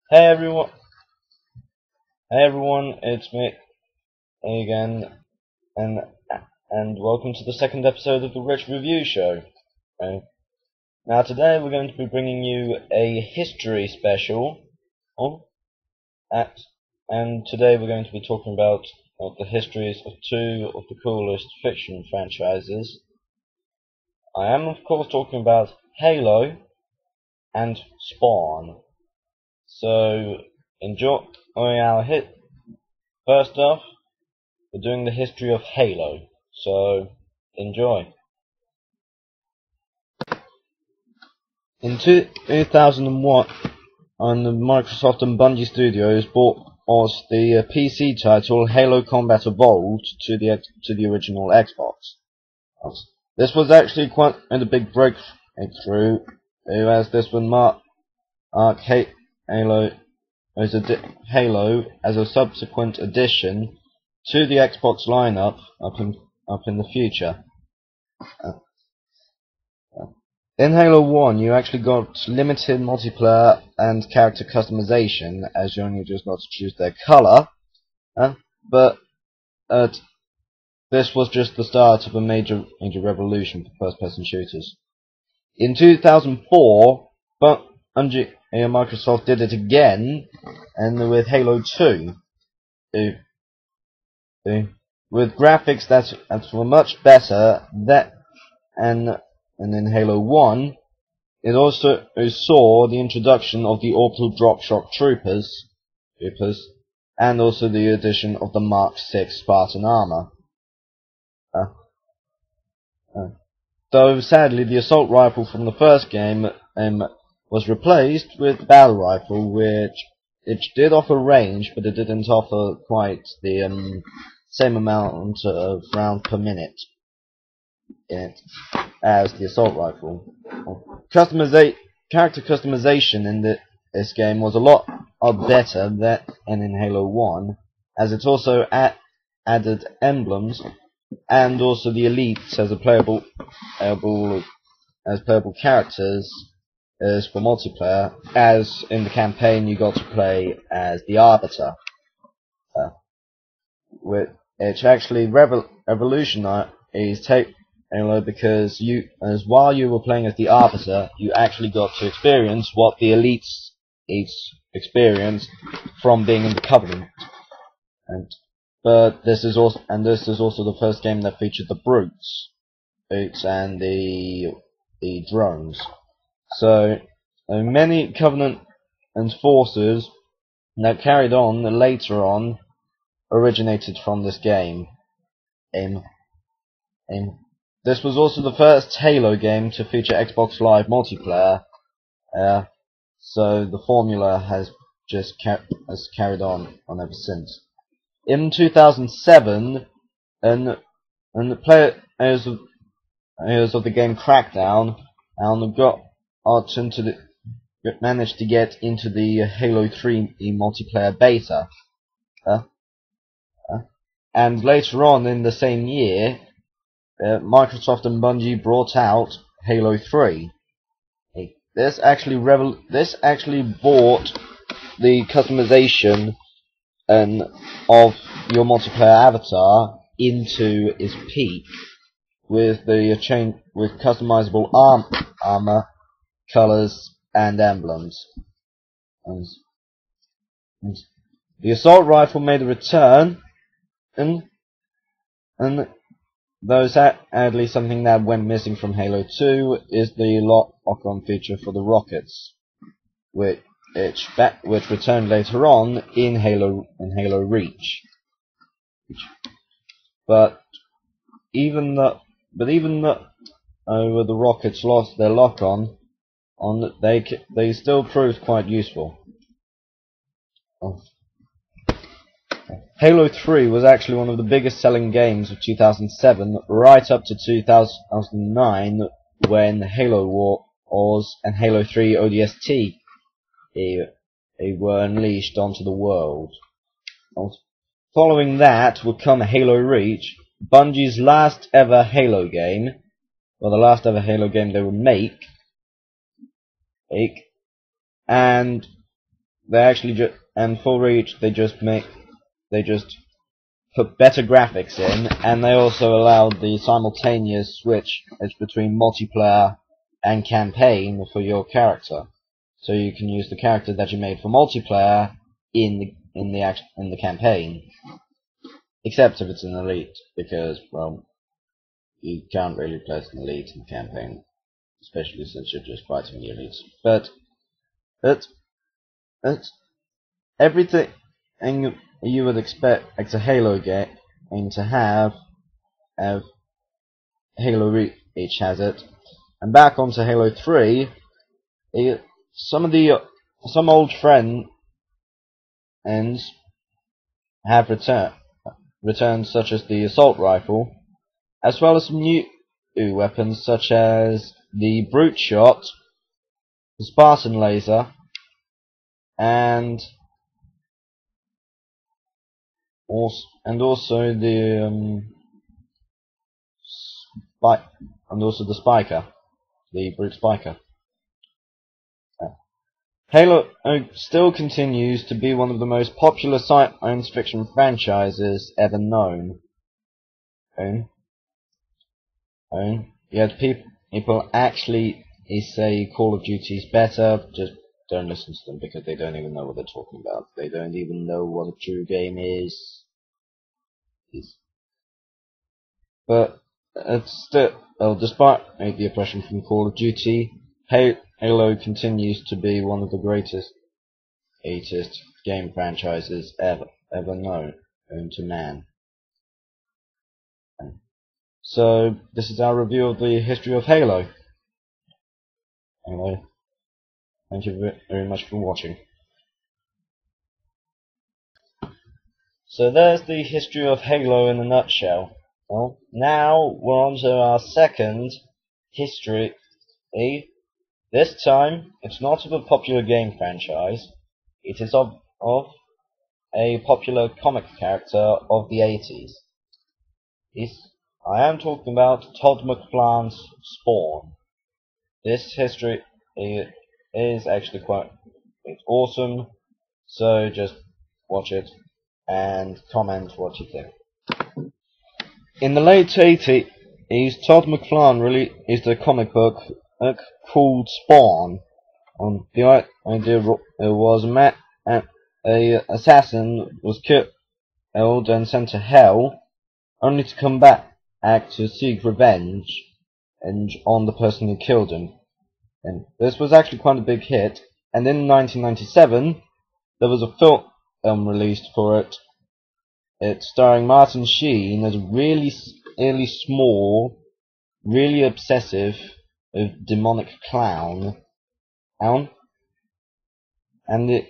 Hey everyone, it's me again, and and welcome to the second episode of the Rich Review Show. Uh, Now today we're going to be bringing you a history special, oh, at, and today we're going to be talking about the histories of two of the coolest fiction franchises. I am of course talking about Halo and Spawn. So enjoy our hit. First off, we're doing the history of Halo, so enjoy. In 2001, the Microsoft and Bungie Studios bought us the PC title Halo Combat Evolved to the original Xbox. This was actually quite a big breakthrough, as this would mark Halo as a subsequent addition to the Xbox lineup up in the future. In Halo 1, you actually got limited multiplayer and character customization, as you only just got to choose their color. But this was just the start of a major revolution for first-person shooters. In 2004, Bungie and Microsoft did it again, and with Halo 2. With graphics that were much better, and in Halo 1, it also saw the introduction of the orbital drop shock troopers, and also the addition of the Mark VI Spartan armor. Though sadly the assault rifle from the first game was replaced with the battle rifle, which it did offer range, but it didn't offer quite the same amount of rounds per minute as the assault rifle. Character customization in this game was a lot better than in Halo 1, as it also added emblems and also the elites as playable characters as for multiplayer. As in the campaign, you got to play as the Arbiter, which actually revolutionized Halo, because while you were playing as the Arbiter, you actually got to experience what the elites experienced from being in the Covenant. But this is also the first game that featured the brutes and the drones. So many Covenant and forces that carried on later on originated from this game. This was also the first Halo game to feature Xbox Live multiplayer, so the formula has carried on ever since. In 2007, and the players of the game Crackdown managed to get into the Halo 3 multiplayer beta, and later on in the same year, Microsoft and Bungie brought out Halo 3. This actually brought the customization of your multiplayer avatar into its peak, with customizable armor, colors, and emblems. And the assault rifle made a return, and though sadly something that went missing from Halo 2 is the lock-on feature for the rockets, which returned later on in Halo Reach. But even though the rockets lost their lock-on, they still proved quite useful. Halo 3 was actually one of the biggest selling games of 2007, right up to 2009, when Halo Wars and Halo 3 ODST were unleashed onto the world. Following that would come Halo Reach, Bungie's last ever Halo game, or the last ever Halo game they would make, and they actually and for Reach they just put better graphics in, and they also allowed the simultaneous switch between multiplayer and campaign for your character. So you can use the character that you made for multiplayer in the campaign, except if it's an elite, because well, you can't really play as an elite in the campaign, especially since you're just fighting the elites. But it's everything you would expect a Halo game to have Halo Reach has it. And back onto Halo 3, some old friends have returned, such as the assault rifle, as well as some new weapons such as the brute shot, the Spartan laser, and also the spiker, the brute spiker. Halo still continues to be one of the most popular science fiction franchises ever known. Yet people actually say Call of Duty is better. Just don't listen to them, because they don't even know what they're talking about. They don't even know what a true game is. But it's still, despite the oppression from Call of Duty, Halo continues to be one of the greatest game franchises ever known to man. So this is our review of the history of Halo. Anyway, thank you very much for watching. So there's the history of Halo in a nutshell. Well, now we're on to our second history. This time, it's not of a popular game franchise. It is of a popular comic character of the 80s. I am talking about Todd McFarlane's Spawn. This history is actually it's awesome, so just watch it and comment what you think. In the late 80s, Todd McFarlane released a comic book called Spawn. The idea was a assassin was killed and sent to hell, only to come back to seek revenge on the person who killed him. And this was actually quite a big hit. And in 1997, there was a film released for it. It's starring Martin Sheen as a really small, really obsessive, demonic clown. And it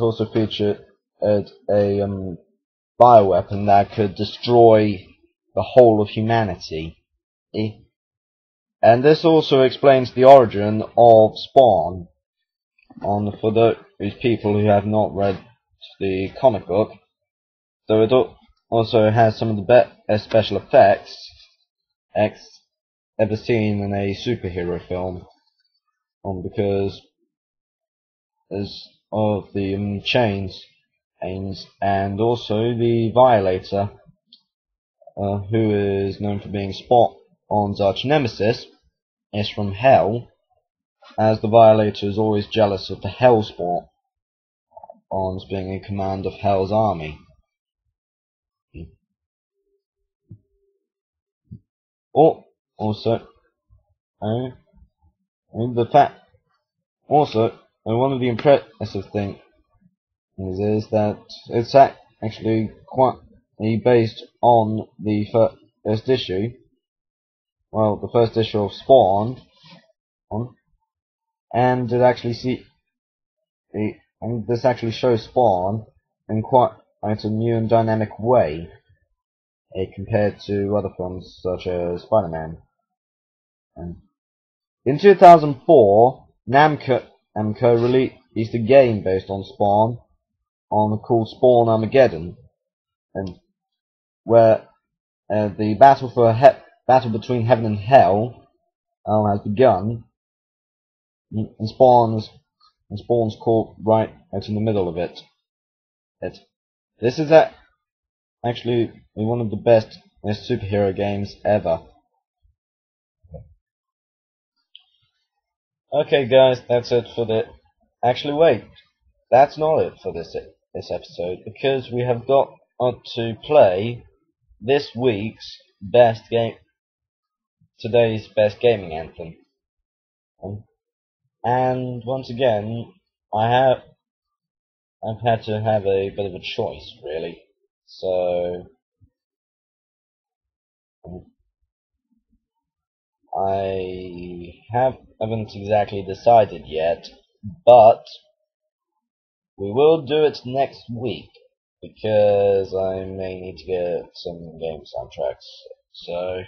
also featured a bioweapon that could destroy the whole of humanity. And this also explains the origin of Spawn. For those people who have not read the comic book, so it also has some of the best special effects ever seen in a superhero film. Because of the chains, and also the Violator, who is known for being Spawn's arch nemesis, is from Hell, as the Violator is always jealous of the Hell Spawn's being in command of Hell's army. One of the impressive things is that it's actually quite based on the first issue. Well, the first issue of Spawn, and this actually shows Spawn in quite a new and dynamic way, compared to other films such as Spider-Man. In 2004, Namco released a game based on Spawn, called Spawn Armageddon, and where the battle between heaven and hell has begun, and Spawn's and spawns caught right out in the middle of it. This is actually one of the best superhero games ever. Okay, guys, that's it for the. Actually, wait, that's not it for this episode, because we have got to play this week's today's best gaming anthem. And once again, I've had to have a bit of a choice, really. So I haven't exactly decided yet, but we will do it next week, because I may need to get some game soundtracks. So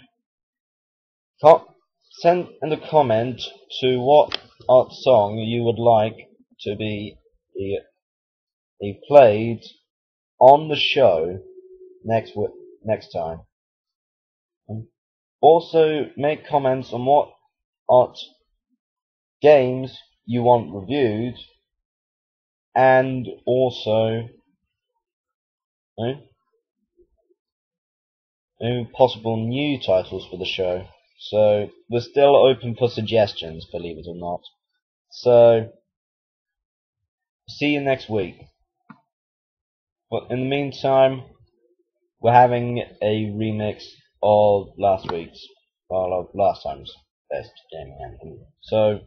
send in the comment to what art song you would like to be played on the show next time. Also, make comments on what art games you want reviewed, and also possible new titles for the show. So we're still open for suggestions, believe it or not. So see you next week. But in the meantime, we're having a remix of last time's best gaming anthem. So